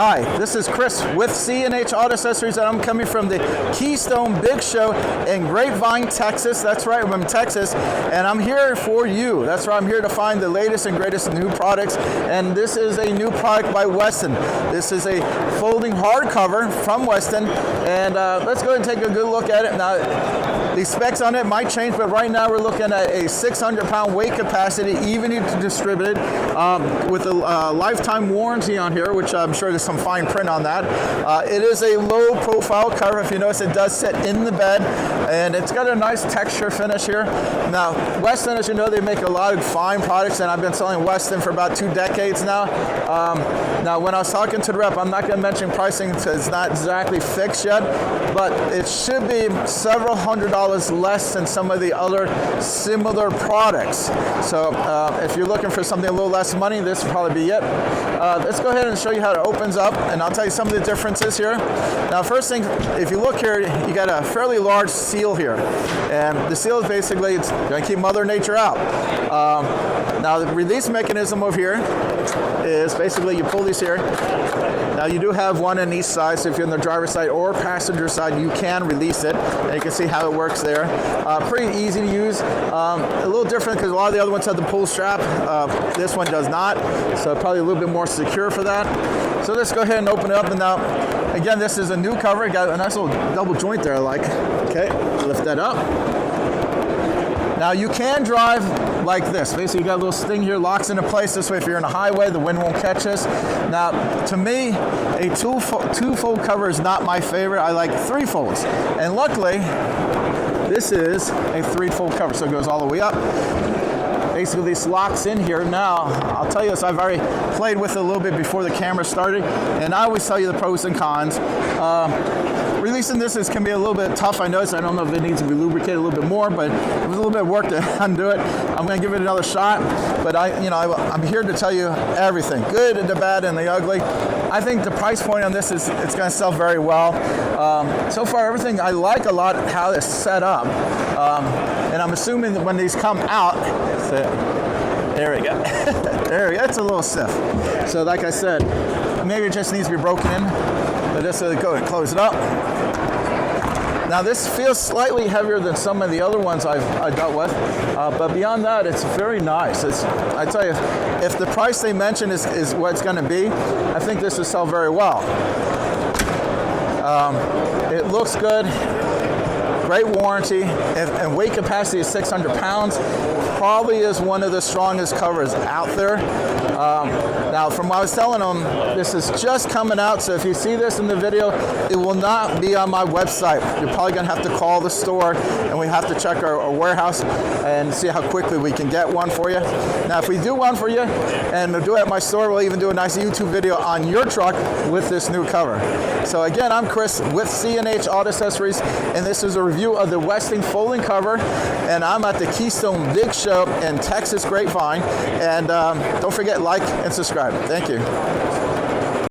Hi, this is Chris with C&H Auto Accessories, and I'm coming from the Keystone Big Show in Grapevine, Texas. That's right, I'm in Texas, and I'm here for you. That's right, I'm here to find the latest and greatest new products, and this is a new product by Westin. This is a folding hardcover from Westin, and let's go ahead and take a good look at it. Now, the specs on it might change, but right now we're looking at a 600-pound weight capacity, evenly distributed, with a lifetime warranty on here, which I'm sure there's some fine print on that. It is a low-profile cover. If you notice, it does sit in the bed, and it's got a nice texture finish here. Now, Westin, as you know, they make a lot of fine products, and I've been selling Westin for about 2 decades now. Now, when I was talking to the rep, I'm not going to mention pricing because it's not exactly fixed yet, but it should be several $100s less than some of the other similar products. So if you're looking for something a little less money, this will probably be it. Let's go ahead and show you how it opens up, and I'll tell you some of the differences here. Now, first thing, if you look here, you got a fairly large seal here, and the seal is basically, it's going to keep Mother Nature out. Now, the release mechanism over here is basically you pull these here. Now, you do have one on each side, so if you're on the driver's side or passenger side, you can release it, and you can see how it works there. Pretty easy to use. A little different because a lot of the other ones have the pull strap. This one does not, so probably a little bit more secure for that. So let's go ahead and open it up. And now, again, this is a new cover. Got a nice little double joint there, I like. Okay, lift that up. Now, you can drive like this. Basically, you got a little thing here, locks into place. This way, if you're in a highway, the wind won't catch us. Now, to me, a two-fold cover is not my favorite. I like 3 folds. And luckily, this is a 3-fold cover, so it goes all the way up. Basically, this locks in here. Now, I'll tell you this, I've already played with it a little bit before the camera started, and I always tell you the pros and cons. Releasing this can be a little bit tough, I noticed. I don't know if it needs to be lubricated a little bit more, but it was a little bit of work to undo it. I'm going to give it another shot, but I'm here to tell you everything, good, the bad, and the ugly. I think the price point on this is it's going to sell very well. So far, everything I like a lot how it's set up, and I'm assuming that when these come out, there we go. There we go. It's a little stiff. So, like I said, maybe it just needs to be broken in. But let's go ahead and close it up. Now, this feels slightly heavier than some of the other ones I've dealt with, but beyond that, it's very nice. I tell you, if the price they mention is what it's going to be, I think this will sell very well. It looks good, great warranty, and weight capacity is 600 pounds. Probably is one of the strongest covers out there. Now, from what I was telling them, this is just coming out, so if you see this in the video, it will not be on my website. You're probably going to have to call the store, and we have to check our warehouse and see how quickly we can get one for you. Now, if we do one for you, and we'll do it at my store, we'll even do a nice YouTube video on your truck with this new cover. So again, I'm Chris with C&H Auto Accessories, and this is a review of the Westin folding cover, and I'm at the Keystone Big Show in Texas Grapevine, and don't forget, like and subscribe. Thank you.